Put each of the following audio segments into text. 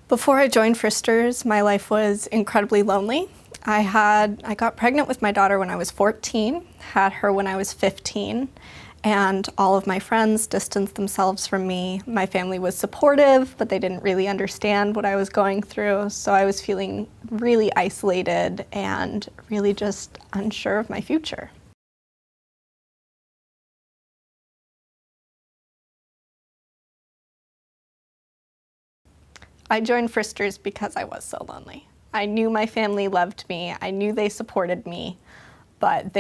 Before I joined Fristers, my life was incredibly lonely. I got pregnant with my daughter when I was 14, had her when I was 15, and all of my friends distanced themselves from me. My family was supportive, but they didn't really understand what I was going through, so I was feeling really isolated and really just unsure of my future. I joined Fristers because I was so lonely. I knew my family loved me, I knew they supported me, but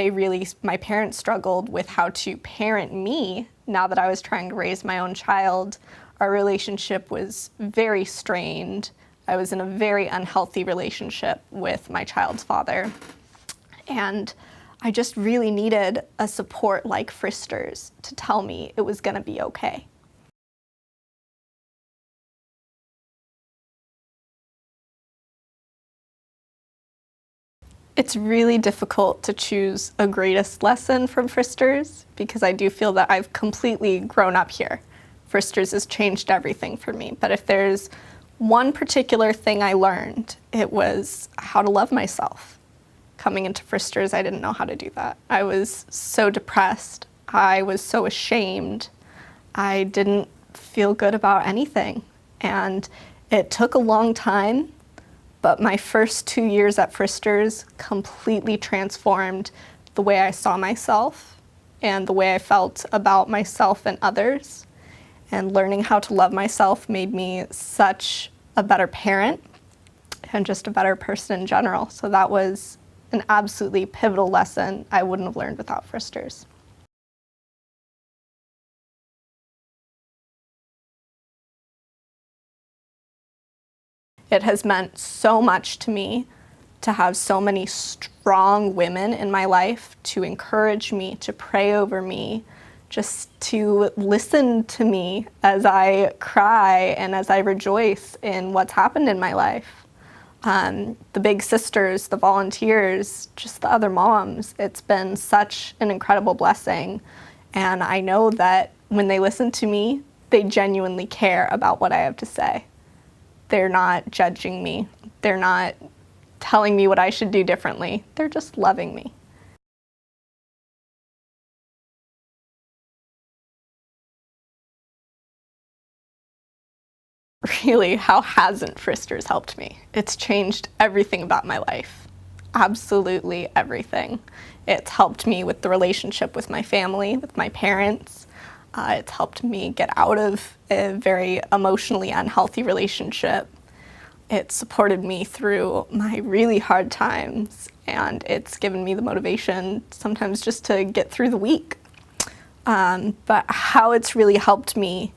my parents struggled with how to parent me now that I was trying to raise my own child. Our relationship was very strained. I was in a very unhealthy relationship with my child's father. And I just really needed a support like Fristers to tell me it was gonna be okay. It's really difficult to choose a greatest lesson from Fristers because I do feel that I've completely grown up here. Fristers has changed everything for me, but if there's one particular thing I learned, it was how to love myself. Coming into Fristers, I didn't know how to do that. I was so depressed, I was so ashamed, I didn't feel good about anything, and it took a long time. But my first 2 years at Fristers completely transformed the way I saw myself and the way I felt about myself and others. And learning how to love myself made me such a better parent and just a better person in general. So that was an absolutely pivotal lesson I wouldn't have learned without Fristers. It has meant so much to me to have so many strong women in my life to encourage me, to pray over me, just to listen to me as I cry and as I rejoice in what's happened in my life. The big sisters, the volunteers, just the other moms, it's been such an incredible blessing. And I know that when they listen to me, they genuinely care about what I have to say. They're not judging me. They're not telling me what I should do differently. They're just loving me. Really, how hasn't Fristers helped me? It's changed everything about my life. Absolutely everything. It's helped me with the relationship with my family, with my parents. It's helped me get out of a very emotionally unhealthy relationship. It supported me through my really hard times, and it's given me the motivation sometimes just to get through the week. But how it's really helped me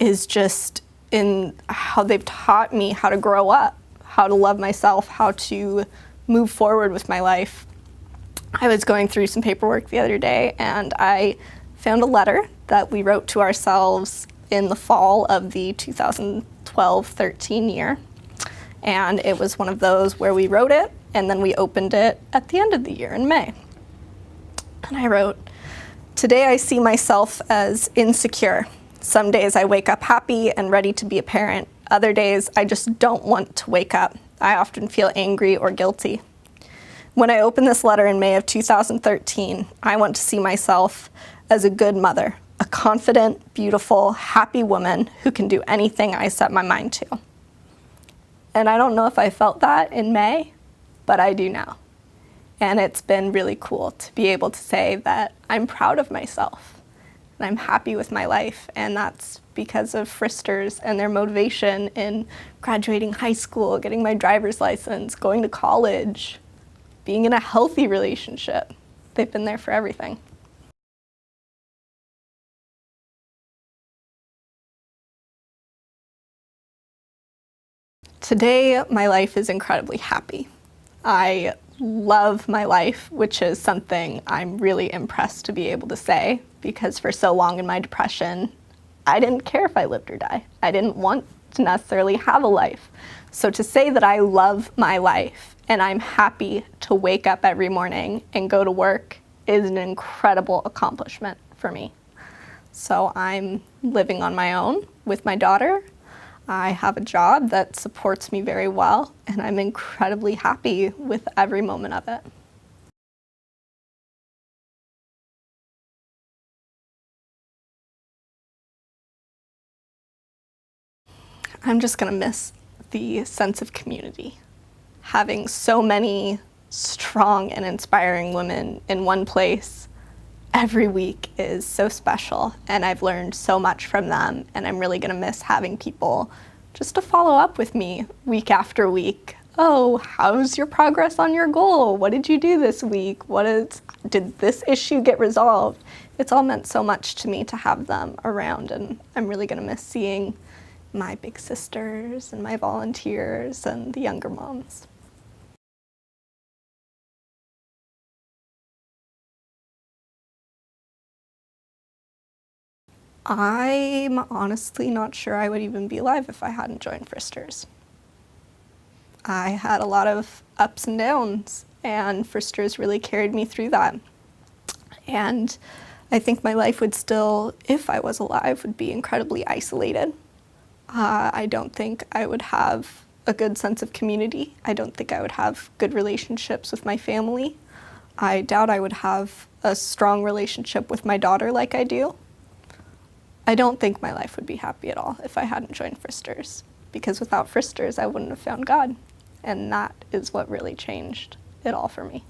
is just in how they've taught me how to grow up, how to love myself, how to move forward with my life. I was going through some paperwork the other day, and I found a letter that we wrote to ourselves in the fall of the 2012-13 year. And it was one of those where we wrote it, and then we opened it at the end of the year in May. And I wrote, "Today I see myself as insecure. Some days I wake up happy and ready to be a parent. Other days I just don't want to wake up. I often feel angry or guilty. When I opened this letter in May of 2013, I want to see myself as a good mother, a confident, beautiful, happy woman who can do anything I set my mind to." And I don't know if I felt that in May, but I do now. And it's been really cool to be able to say that I'm proud of myself and I'm happy with my life. And that's because of Fristers and their motivation in graduating high school, getting my driver's license, going to college, being in a healthy relationship. They've been there for everything. Today, my life is incredibly happy. I love my life, which is something I'm really impressed to be able to say, because for so long in my depression, I didn't care if I lived or died. I didn't want to necessarily have a life. So to say that I love my life and I'm happy to wake up every morning and go to work is an incredible accomplishment for me. So I'm living on my own with my daughter. I have a job that supports me very well, and I'm incredibly happy with every moment of it. I'm just gonna miss the sense of community. Having so many strong and inspiring women in one place every week is so special, and I've learned so much from them, and I'm really gonna miss having people just to follow up with me week after week. Oh, how's your progress on your goal? What did you do this week? Did this issue get resolved? It's all meant so much to me to have them around, and I'm really gonna miss seeing my big sisters and my volunteers and the younger moms. I'm honestly not sure I would even be alive if I hadn't joined Fristers. I had a lot of ups and downs, and Fristers really carried me through that. And I think my life would still, if I was alive, would be incredibly isolated. I don't think I would have a good sense of community. I don't think I would have good relationships with my family. I doubt I would have a strong relationship with my daughter like I do. I don't think my life would be happy at all if I hadn't joined Fristers, because without Fristers, I wouldn't have found God. And that is what really changed it all for me.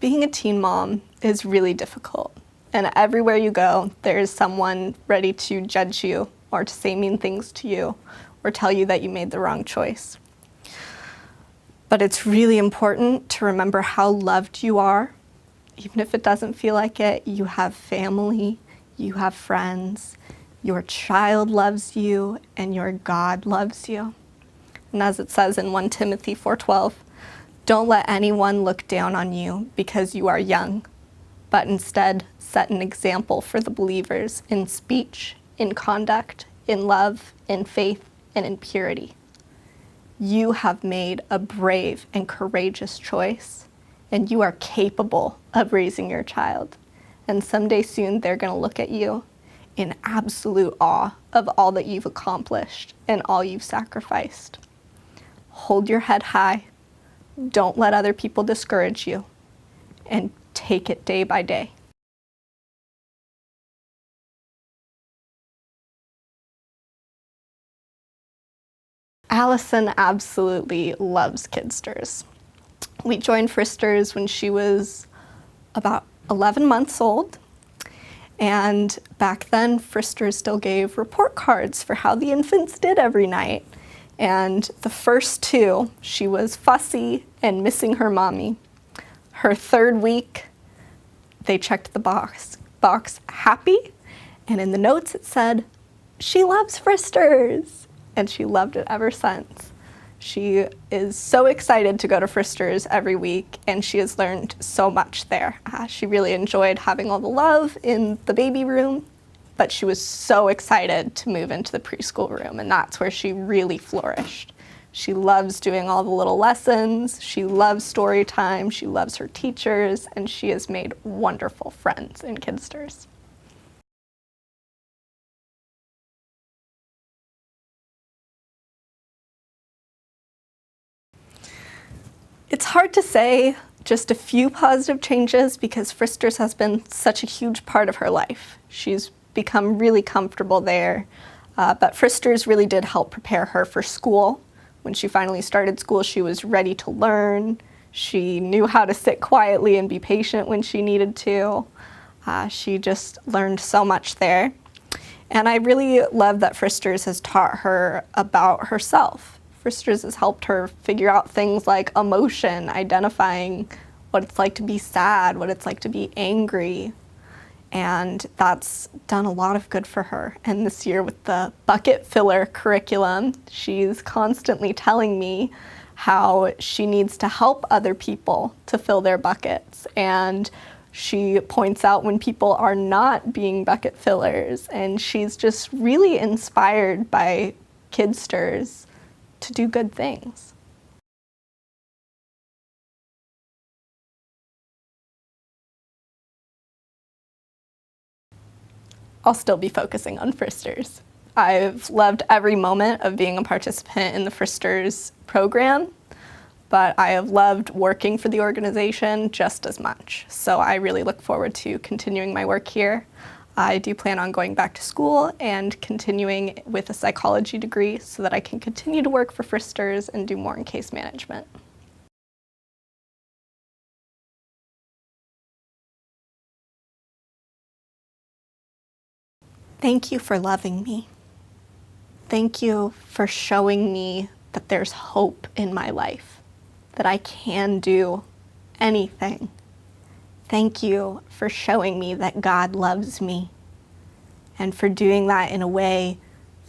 Being a teen mom is really difficult. And everywhere you go, there is someone ready to judge you or to say mean things to you or tell you that you made the wrong choice. But it's really important to remember how loved you are. Even if it doesn't feel like it, you have family, you have friends, your child loves you, and your God loves you. And as it says in 1 Timothy 4:12, don't let anyone look down on you because you are young, but instead set an example for the believers in speech, in conduct, in love, in faith, and in purity. You have made a brave and courageous choice, and you are capable of raising your child. And someday soon, they're going to look at you in absolute awe of all that you've accomplished and all you've sacrificed. Hold your head high. Don't let other people discourage you, and take it day by day. Allison absolutely loves Kidsters. We joined Fristers when she was about 11 months old. And back then, Fristers still gave report cards for how the infants did every night. And the first two, she was fussy and missing her mommy. Her third week, they checked the box happy. And in the notes it said, she loves Fristers. And she loved it ever since. She is so excited to go to Fristers every week, and she has learned so much there. She really enjoyed having all the love in the baby room, but she was so excited to move into the preschool room, and that's where she really flourished. She loves doing all the little lessons, she loves story time, she loves her teachers, and she has made wonderful friends in Kidsters. It's hard to say just a few positive changes because Fristers has been such a huge part of her life. She's become really comfortable there, but Fristers really did help prepare her for school. When she finally started school, she was ready to learn. She knew how to sit quietly and be patient when she needed to. She just learned so much there. And I really love that Fristers has taught her about herself. Fristers has helped her figure out things like emotion, identifying what it's like to be sad, what it's like to be angry. And that's done a lot of good for her. And this year with the bucket filler curriculum, she's constantly telling me how she needs to help other people to fill their buckets. And she points out when people are not being bucket fillers. And she's just really inspired by Kidsters to do good things. I'll still be focusing on Fristers. I've loved every moment of being a participant in the Fristers program, but I have loved working for the organization just as much. So I really look forward to continuing my work here. I do plan on going back to school and continuing with a psychology degree so that I can continue to work for Fristers and do more in case management. Thank you for loving me. Thank you for showing me that there's hope in my life, that I can do anything. Thank you for showing me that God loves me and for doing that in a way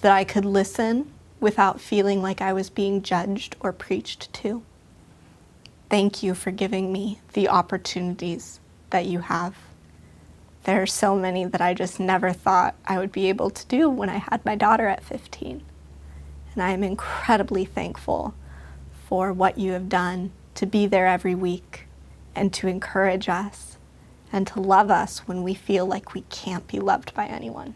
that I could listen without feeling like I was being judged or preached to. Thank you for giving me the opportunities that you have. There are so many that I just never thought I would be able to do when I had my daughter at 15. And I am incredibly thankful for what you have done to be there every week and to encourage us and to love us when we feel like we can't be loved by anyone.